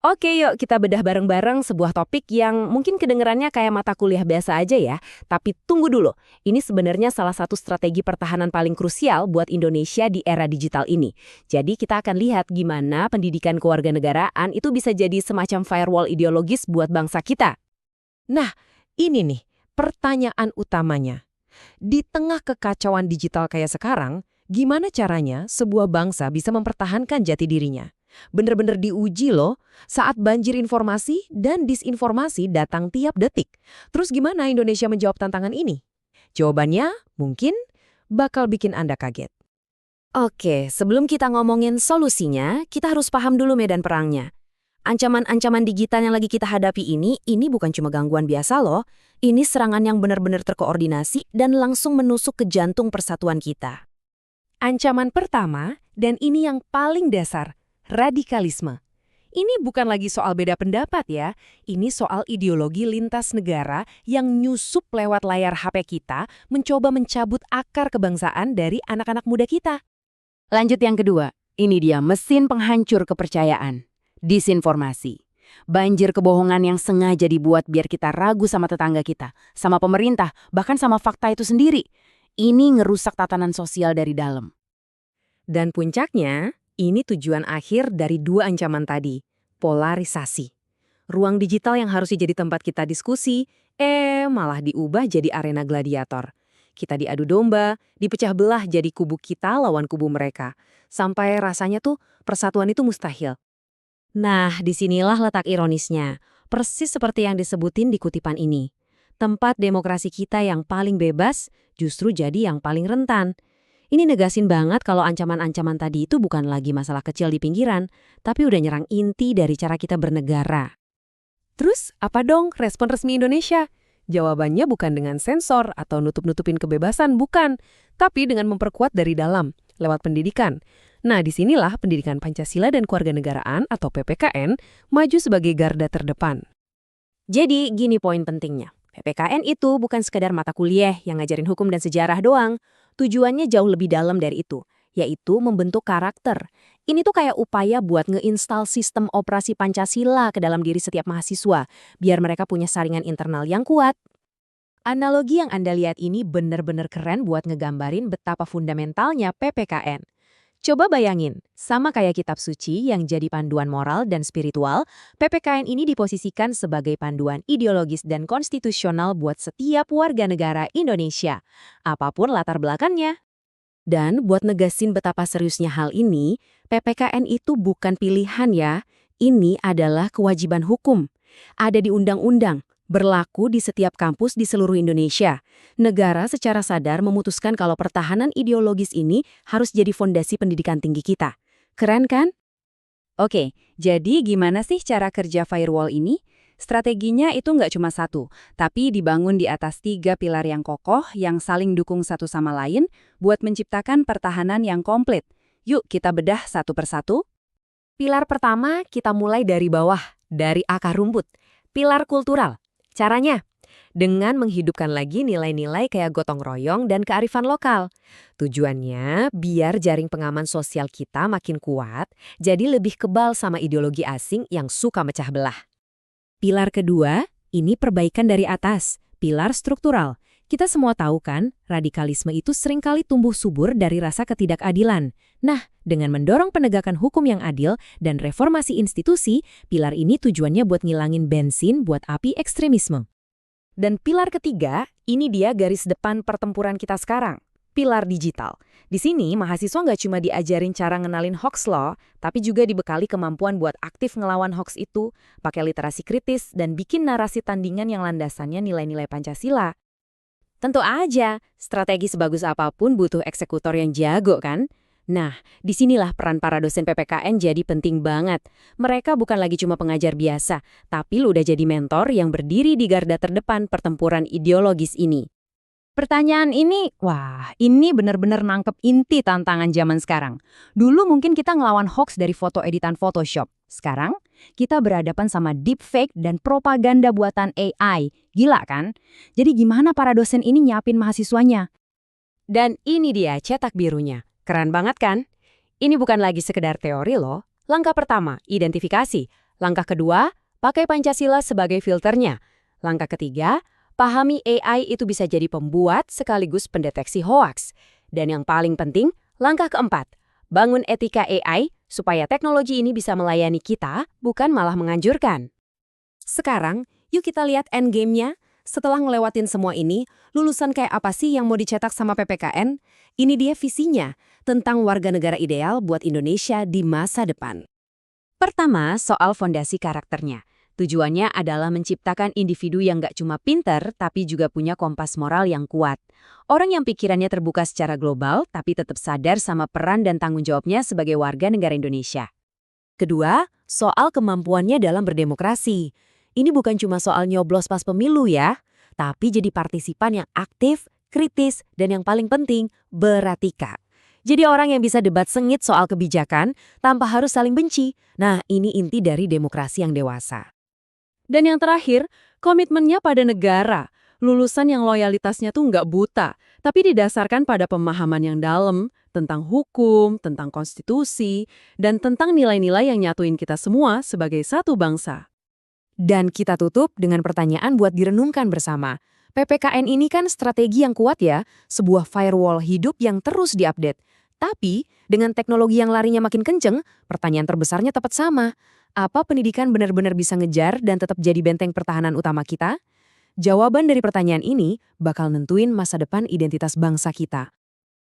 Oke, yuk kita bedah bareng-bareng sebuah topik yang mungkin kedengerannya kayak mata kuliah biasa aja ya. Tapi tunggu dulu, ini sebenarnya salah satu strategi pertahanan paling krusial buat Indonesia di era digital ini. Jadi kita akan lihat gimana pendidikan kewarganegaraan itu bisa jadi semacam firewall ideologis buat bangsa kita. Nah, ini nih pertanyaan utamanya. Di tengah kekacauan digital kayak sekarang, gimana caranya sebuah bangsa bisa mempertahankan jati dirinya? Bener-bener diuji loh, saat banjir informasi dan disinformasi datang tiap detik. Terus gimana Indonesia menjawab tantangan ini? Jawabannya mungkin bakal bikin Anda kaget. Oke, sebelum kita ngomongin solusinya, kita harus paham dulu medan perangnya. Ancaman-ancaman digital yang lagi kita hadapi ini bukan cuma gangguan biasa loh. Ini serangan yang benar-benar terkoordinasi dan langsung menusuk ke jantung persatuan kita. Ancaman pertama, dan ini yang paling dasar, radikalisme. Ini bukan lagi soal beda pendapat ya, ini soal ideologi lintas negara yang nyusup lewat layar HP kita, mencoba mencabut akar kebangsaan dari anak-anak muda kita. Lanjut yang kedua, ini dia mesin penghancur kepercayaan, disinformasi. Banjir kebohongan yang sengaja dibuat biar kita ragu sama tetangga kita, sama pemerintah, bahkan sama fakta itu sendiri. Ini ngerusak tatanan sosial dari dalam. Dan puncaknya, ini tujuan akhir dari dua ancaman tadi, polarisasi. Ruang digital yang harusnya jadi tempat kita diskusi, malah diubah jadi arena gladiator. Kita diadu domba, dipecah belah jadi kubu kita lawan kubu mereka. Sampai rasanya tuh persatuan itu mustahil. Nah, disinilah letak ironisnya. Persis seperti yang disebutin di kutipan ini. Tempat demokrasi kita yang paling bebas justru jadi yang paling rentan. Ini negasin banget kalau ancaman-ancaman tadi itu bukan lagi masalah kecil di pinggiran, tapi udah nyerang inti dari cara kita bernegara. Terus, apa dong respon resmi Indonesia? Jawabannya bukan dengan sensor atau nutup-nutupin kebebasan, bukan. Tapi dengan memperkuat dari dalam, lewat pendidikan. Nah, disinilah pendidikan Pancasila dan Kewarganegaraan atau PPKN maju sebagai garda terdepan. Jadi, gini poin pentingnya. PPKN itu bukan sekedar mata kuliah yang ngajarin hukum dan sejarah doang. Tujuannya jauh lebih dalam dari itu, yaitu membentuk karakter. Ini tuh kayak upaya buat ngeinstal sistem operasi Pancasila ke dalam diri setiap mahasiswa, biar mereka punya saringan internal yang kuat. Analogi yang Anda lihat ini bener-bener keren buat ngegambarin betapa fundamentalnya PPKN. Coba bayangin, sama kayak kitab suci yang jadi panduan moral dan spiritual, PPKN ini diposisikan sebagai panduan ideologis dan konstitusional buat setiap warga negara Indonesia, apapun latar belakangnya. Dan buat negasin betapa seriusnya hal ini, PPKN itu bukan pilihan ya, ini adalah kewajiban hukum. Ada di undang-undang, berlaku di setiap kampus di seluruh Indonesia. Negara secara sadar memutuskan kalau pertahanan ideologis ini harus jadi fondasi pendidikan tinggi kita. Keren kan? Oke, jadi gimana sih cara kerja firewall ini? Strateginya itu nggak cuma satu, tapi dibangun di atas 3 pilar yang kokoh yang saling dukung satu sama lain buat menciptakan pertahanan yang komplit. Yuk kita bedah satu persatu. Pilar pertama kita mulai dari bawah, dari akar rumput. Pilar kultural. Caranya, dengan menghidupkan lagi nilai-nilai kayak gotong royong dan kearifan lokal. Tujuannya, biar jaring pengaman sosial kita makin kuat, jadi lebih kebal sama ideologi asing yang suka mecah belah. Pilar kedua, ini perbaikan dari atas, pilar struktural. Kita semua tahu kan, radikalisme itu seringkali tumbuh subur dari rasa ketidakadilan. Nah, dengan mendorong penegakan hukum yang adil dan reformasi institusi, pilar ini tujuannya buat ngilangin bensin buat api ekstremisme. Dan pilar ketiga, ini dia garis depan pertempuran kita sekarang, pilar digital. Di sini, mahasiswa nggak cuma diajarin cara ngenalin hoax loh, tapi juga dibekali kemampuan buat aktif ngelawan hoax itu, pakai literasi kritis, dan bikin narasi tandingan yang landasannya nilai-nilai Pancasila. Tentu aja, strategi sebagus apapun butuh eksekutor yang jago kan? Nah, disinilah peran para dosen PPKN jadi penting banget. Mereka bukan lagi cuma pengajar biasa, tapi lu udah jadi mentor yang berdiri di garda terdepan pertempuran ideologis ini. Pertanyaan ini, ini benar-benar nangkep inti tantangan zaman sekarang. Dulu mungkin kita ngelawan hoax dari foto editan Photoshop. Sekarang, kita berhadapan sama deepfake dan propaganda buatan AI. Gila kan? Jadi gimana para dosen ini nyiapin mahasiswanya? Dan ini dia cetak birunya. Keren banget kan? Ini bukan lagi sekedar teori loh. Langkah pertama, identifikasi. Langkah kedua, pakai Pancasila sebagai filternya. Langkah ketiga, pahami AI itu bisa jadi pembuat sekaligus pendeteksi hoaks. Dan yang paling penting, langkah keempat, bangun etika AI supaya teknologi ini bisa melayani kita, bukan malah menganjurkan. Sekarang, yuk kita lihat endgame-nya. Setelah ngelewatin semua ini, lulusan kayak apa sih yang mau dicetak sama PPKN? Ini dia visinya tentang warga negara ideal buat Indonesia di masa depan. Pertama, soal fondasi karakternya. Tujuannya adalah menciptakan individu yang gak cuma pinter, tapi juga punya kompas moral yang kuat. Orang yang pikirannya terbuka secara global, tapi tetap sadar sama peran dan tanggung jawabnya sebagai warga negara Indonesia. Kedua, soal kemampuannya dalam berdemokrasi. Ini bukan cuma soal nyoblos pas pemilu ya, tapi jadi partisipan yang aktif, kritis, dan yang paling penting, beretika. Jadi orang yang bisa debat sengit soal kebijakan tanpa harus saling benci. Nah, ini inti dari demokrasi yang dewasa. Dan yang terakhir, komitmennya pada negara. Lulusan yang loyalitasnya tuh nggak buta, tapi didasarkan pada pemahaman yang dalam tentang hukum, tentang konstitusi, dan tentang nilai-nilai yang nyatuin kita semua sebagai satu bangsa. Dan kita tutup dengan pertanyaan buat direnungkan bersama. PPKN ini kan strategi yang kuat ya, sebuah firewall hidup yang terus diupdate. Tapi, dengan teknologi yang larinya makin kenceng, pertanyaan terbesarnya tepat sama. Apa pendidikan benar-benar bisa ngejar dan tetap jadi benteng pertahanan utama kita? Jawaban dari pertanyaan ini bakal nentuin masa depan identitas bangsa kita.